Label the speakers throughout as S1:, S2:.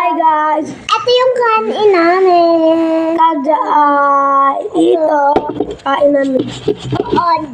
S1: Hi guys!
S2: Ito yung kanin namin.
S1: Ito, kain namin.
S2: Odd.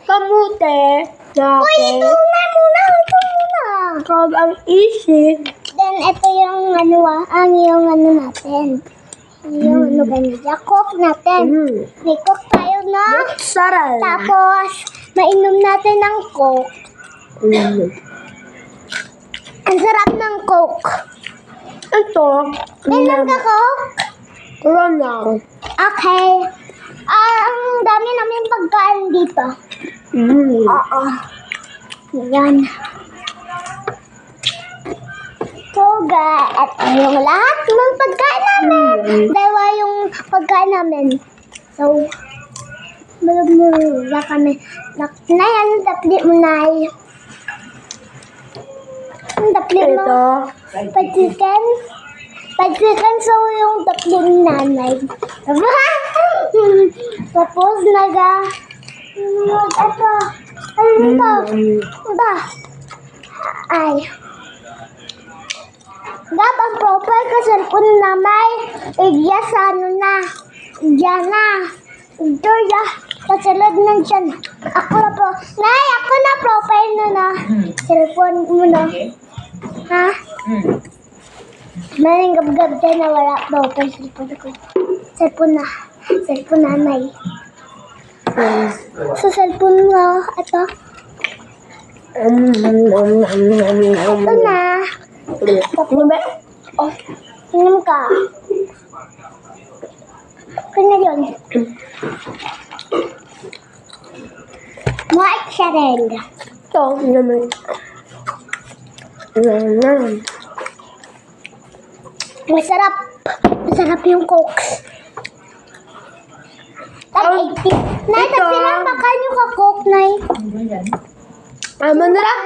S1: Kamute
S2: Uy,
S1: natin.
S2: ito muna.
S1: Kag ang isip.
S2: Then, ito yung natin. Yung ganyan. Coke natin. May coke tayo na.
S1: Saral.
S2: Tapos, mainom natin ng coke. Ang sarap ng coke.
S1: Ito.
S2: Mainom ka coke?
S1: Corona.
S2: Okay. Ang dami namin pagkain dito. Oo. Yan. So, at yung lahat ng pagkain namin. Dalawa yung pagkain namin. So, wala kami. Nayan, tapli mo na. Ang tapli mo.
S1: Ito.
S2: Pag-chicken. Pag-chicken, so yung tapli ni nanay. Tapos, ito. Ano ito? Ito. Ay. Dapat profile ka cellphone na may igya sa igya na. Ito ya. Kasalad ng tiyan. Ako na profile na. Cellphone mo na. Ha? Maling gab-gab dyan na wala profile cellphone ko. Cellphone nanay. Sa cellphone mo, ito. Ito na.
S1: Ano ba?
S2: Oh, inom ka. Okay na yun. White siya rin.
S1: Ito naman.
S2: Masarap. Masarap yung Coke. Tag-80. Nay,
S1: ito.
S2: tag-pinapakan yung ka-Coke, Nay.
S1: Ano na lang?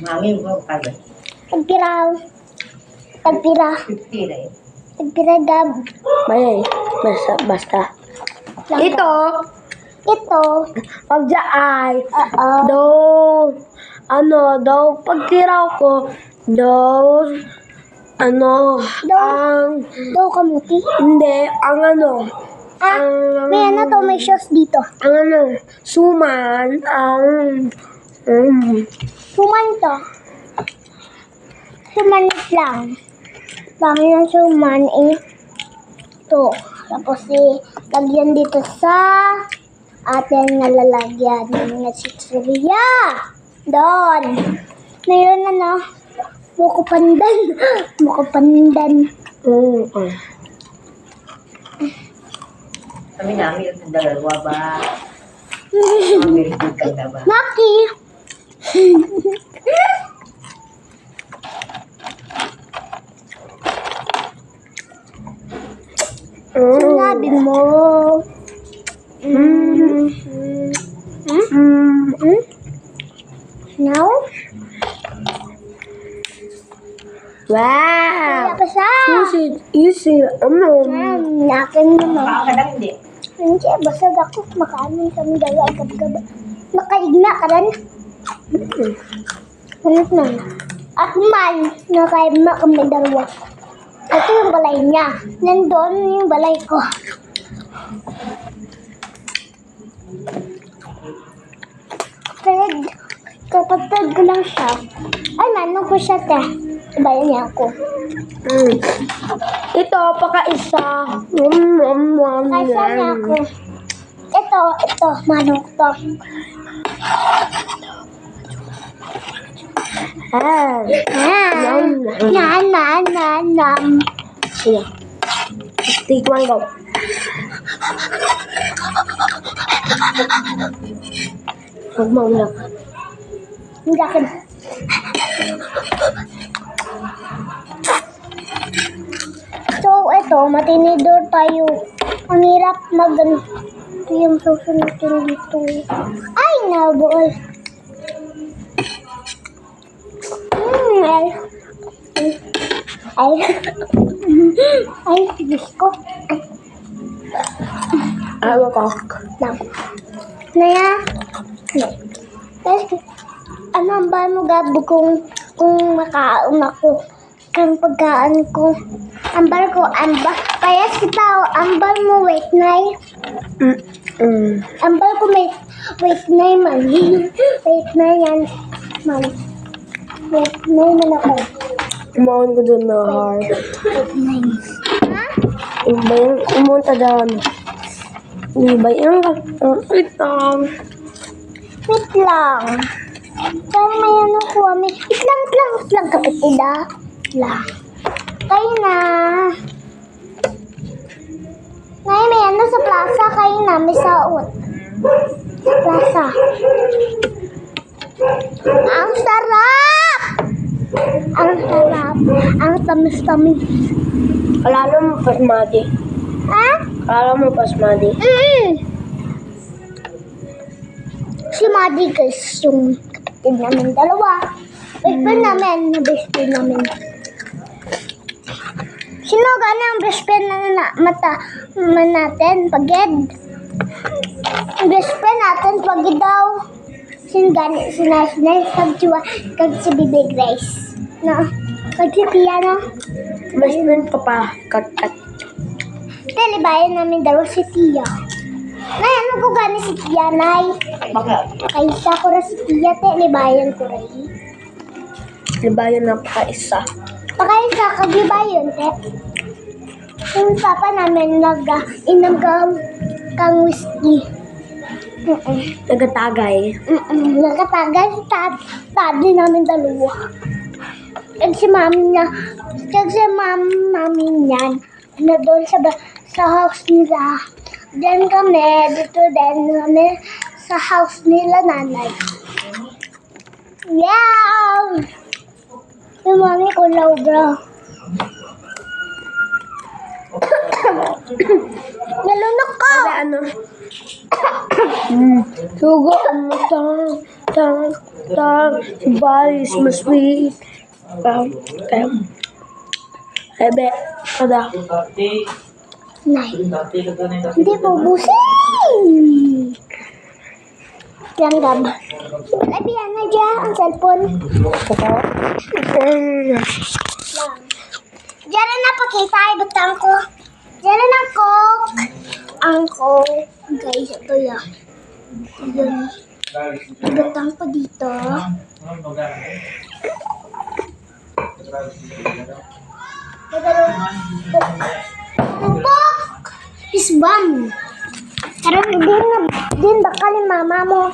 S3: Mami ko kagad.
S2: Tagpiraw. Tagpira.
S3: 50 na eh.
S2: Tagpira, Gab.
S1: May, basta. Ito.
S2: Ito.
S1: Pagjaay.
S2: Oo.
S1: Daw, pagtiraw ko,
S2: Daw kamuti.
S1: hindi, ang
S2: May may shoes dito.
S1: suman,
S2: Suman to. Suman lang. Dami ng suman ito. Tapos lagyan dito sa ating nalalagyan ng chichirya. Doon. Mayroon buko pandan. Buko pandan.
S3: Kami namin yung dalawa ba? Very good ka na ba?
S2: Maki. Sinabi mo. Now?
S1: Wow!
S2: Kaya pa siya.
S1: Easy.
S2: Nakin naman.
S3: Makakadang hindi.
S2: Hindi, basag ako. Makaamin kami dalawa. Gab-gab. Nakaigna ka rin. Ano na? At man, nakaigna kami dalawa. Ito yung balay niya. Nandun yung balay ko. Kapatid ko lang siya. Ay, manong ko siya, te. Bayan niya ako.
S1: Ito, pakaisa.
S2: Kaysa niya ako. Ito, manok to. Nam.
S1: Sige. Tikman ko. Huwag mo ulang.
S2: Hindi akin. So, ito, matinidor tayo. Ang hirap ito yung susunutin dito. Ay, nabuol. Ay, Diyos ko.
S1: Ayaw ko.
S2: Naya, ano ang ba mo gabi kung makaon ako? kang pagkaan ko. Ambal ko, ambal. Payas kita, ambal mo, wait, nay. Ambal ko, wait, nay, man. Wait, nay, yan, man. Wait, nay, man ako.
S1: Umaon ko dun na hard.
S2: Wait, nay. Ha?
S1: Iba yung umunta doon. Iba yung wait lang.
S2: Wait lang. Saan may ano ko, may... Wait lang, kapitida. Lang. Kayo na. Ngayon may ano sa plaza, kayo na, may saot. Sa plaza. Ang sarap! Ang sarap. Ang tamis-tamis.
S1: Kalala mo pasmadi.
S2: Ha?
S1: Kalala mo pasmadi.
S2: Si Maddie guys, yung kapatid namin dalawa. Best friend namin, na best friend namin. Sino gana ang best friend na natin? Pagid. Ang best friend natin, pagid daw. Sino gani, sinay, kag si Bibi Grace. No? Kag si Pia, no?
S1: Best friend ko pa. Kat.
S2: Talibayan namin dalawa si Tia. Nay, ano ko gani si Tia, Nay?
S3: Bakit?
S2: Kaysa ko ra si Tia, libayan ko rin.
S1: Libayan na pa isa.
S2: Pakaysa, kaglibayan, te. Yung papa namin nag-inam kang whiskey.
S1: Nagatagay.
S2: Nakatagal si tadi namin dalawa. Kag si mami niyan, na doon sa house nila. Then kami, dito din kami sa house nila nanay. Yeah! Yung mami ko low, bro. Nalunok ko!
S1: Sabi ano? Sugo mo tang si Balis mas sweet. Ebe, kada.
S2: Nay, hindi po busin! Langgam. Ay, biyan na dyan ang cellphone. Lang. Diyan na napakita, ibutang ko. Diyan na ang coke. Ang coke. Guys, ito yan. Yun. Ibutang ko dito. Tupok! Isbam! Pero din bakal yung mama mo.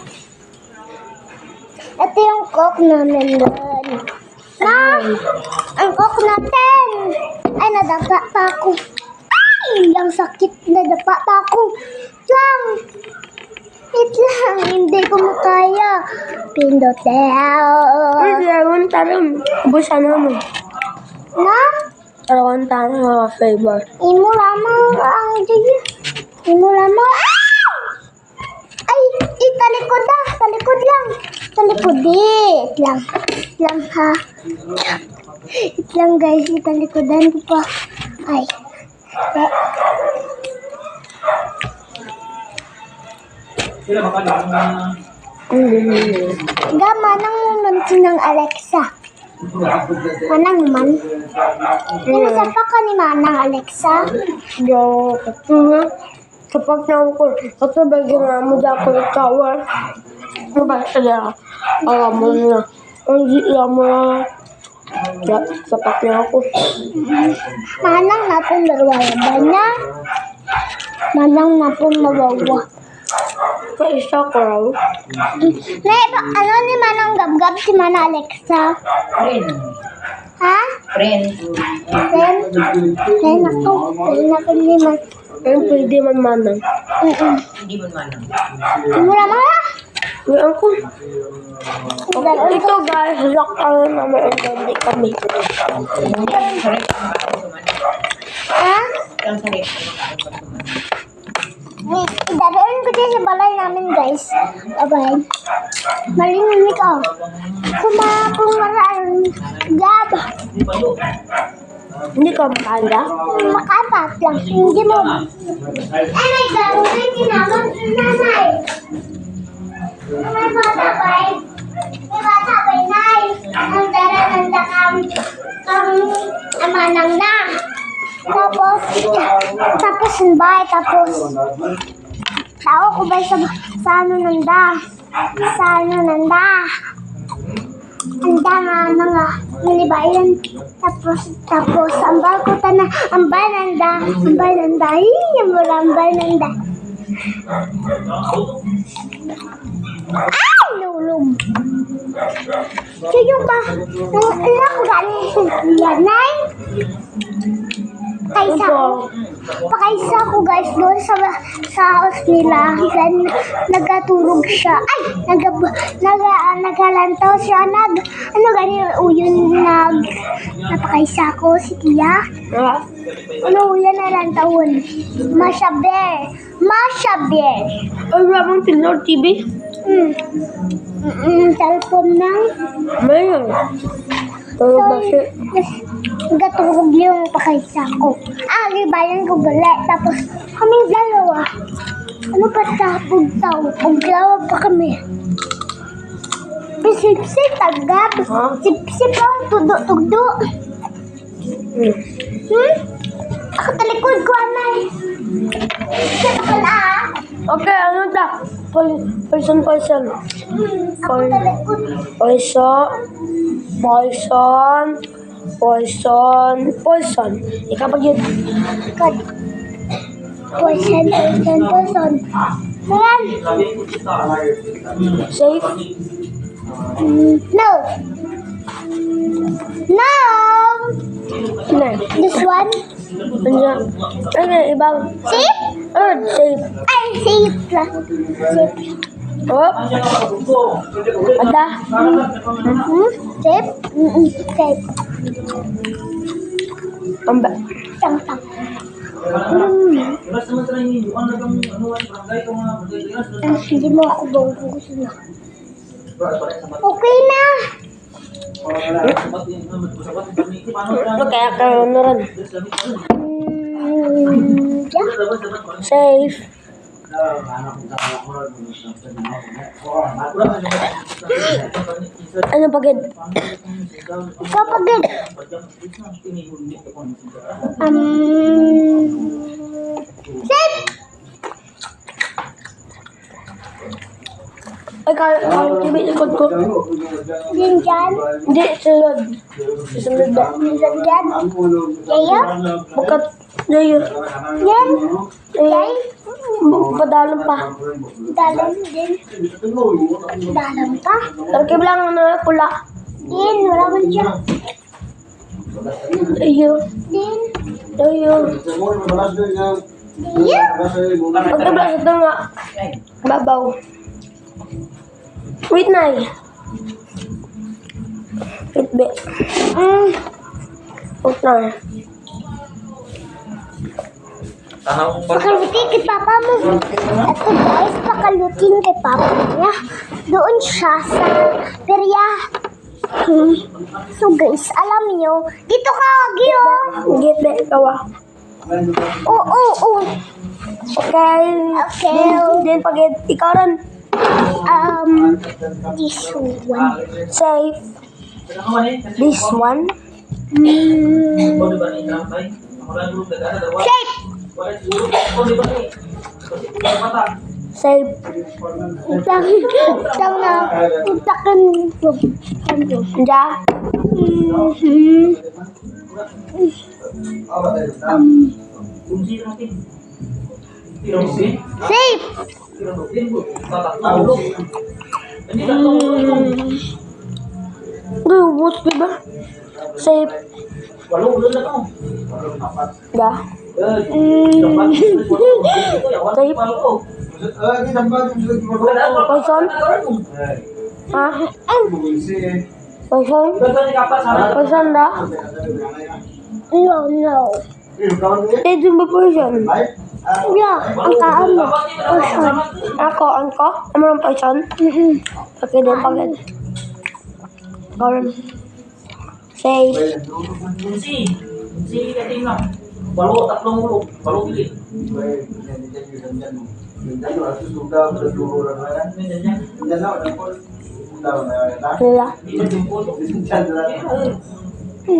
S2: Ito yung coke namin doon. Na! Ang coke natin! Ay, nadapa pa ako. Ay! Ang sakit, nadapa pa ako. Lang! Wait lang, hindi ko makaya. Pindotel.
S1: Uy, dragon taram. Busan mo.
S2: Na?
S1: Dragon taram flavor.
S2: Imo lamang ang dyan. Imo lamang. Ah! Ay, talikod na. Talikod lang. Talikod dit lang. Lang ha. It lang guys. Italikodan ko pa. Ay. Gama nang mumunti ng Alexa. Manang man. Pinasapa ka ni Manang Alexa?
S1: Yo, kapag naman ko, katubag yung mo dyan ko ikaw. Mabasa niya. Alam mo na. Ang gila mo na. Sapat niya ako.
S2: Manang napon larwaya ba na? Manang napon mawawa.
S1: Kaisa ko raw.
S2: Ano ni Manang Gabgab si Manang Alexa?
S3: Friend.
S2: Ha?
S3: Friend.
S2: Then ako. Then ako ni Man.
S1: Pero pwede man manang.
S3: Hindi mo man.
S2: Mura mga.
S1: Uy, ako. Ito guys, lock out naman ang hindi kami.
S2: Ha?
S3: Ang sarap.
S2: Idadaan ko dyan sa balay namin guys. Abay. Malinimik ako. Kumapong maraan. Gab.
S1: Hindi ka makanda?
S2: Makapat lang. Hindi mo. Ay, may gagawin kinamang nanay. May bata ba? May bata ba, Nay? Ang dara ng dakam. Amanang na. Tapos yung bahay, tapos tao ko ba sa ano nanda? Sa ano nanda? Anda nga mga nalibayan. Tapos ang barko na, ang bananda, yung marambay nanda. Ay, lulog. Kaya ba, nung ko galing yanay? Pakaisa ko guys doon sa house nila. Then, nagaturog siya. Ay, nagalantaw siya. Napakaisa ko si Tia. Uyan na lantawon. Masha Bear.
S1: Ay, wala mong tinor TV?
S2: Cellphone lang.
S1: Mayroon. Pero kasi,
S2: Gaturog yung pakaisa ko. Libayan ko gali. Tapos, kaming dalawa. Ano pa tapog tao? Paglawa pa kami. Pisip-sip, tagab. Sip-sip lang, tudo-tudo. Ako talikod ko, anay. Sip ka na,
S1: okay, ano ta? Poison.
S2: Ako talikod.
S1: Poison. Ikaw pag yun.
S2: God. Poison. Ayan.
S1: Safe?
S2: No.
S1: Ano?
S2: This one.
S1: Ano? Ano? Ibang.
S2: Safe?
S1: Safe.
S2: Ay, safe lang. Safe.
S1: Oh. Ada?
S2: Safe? Safe.
S1: Amba.
S2: Tang-tang. Hindi mo ako bang gusto na. Okay na.
S1: Kaya ka ano rin. Safe. Ano pagid?
S2: Ikaw pagod. Safe.
S1: Ay, kaya TV ikot ko.
S2: Din dyan.
S1: Hindi, sunod. Sunod ba?
S2: Minsan dyan. Yayo.
S1: Bukat. Yayo.
S2: Yan. Yay.
S1: Padalong pa.
S2: Dalam din. Dalam pa.
S1: Tarkib lang na pula.
S2: Din. Wala man siya.
S1: Ayo.
S2: Din.
S1: Ayo.
S2: Diyo.
S1: Pagkabla sa ito nga. Babaw. Wait na eh. Wait be. Wait na eh.
S2: Pakalutin kay papa mo. Ito guys, pakalutin kay papa niya. Doon siya sa perya. So guys, alam niyo, dito ka, Gio.
S1: Git be, kawa.
S2: Oo.
S1: Okay. Din pagid. Ikaw rin.
S2: This one.
S1: Safe. This one.
S2: Safe.
S1: Safe.
S2: Utang na. Utakan.
S1: Ja.
S2: Safe.
S1: Ubus ba? Safe. Ja. Safe. Poison? Ha? Poison? Poison na?
S2: No.
S1: Eh, dun ba poison?
S2: Yeah, ang kaan mo. Poison.
S1: Ako, ko? Ano ang poison? Okay, din pagid. Karon. Safe. Nila.
S2: No,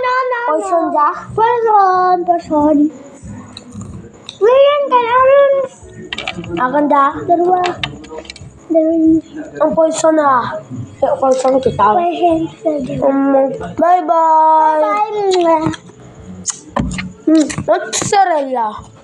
S2: no, no,
S1: Poison
S2: no.
S1: ka?
S2: Poison. William, kanarin.
S1: Akin da.
S2: Dalawa.
S1: Ang poison na. Poison kita. Bye-bye.
S2: Bye.
S1: Mozzarella.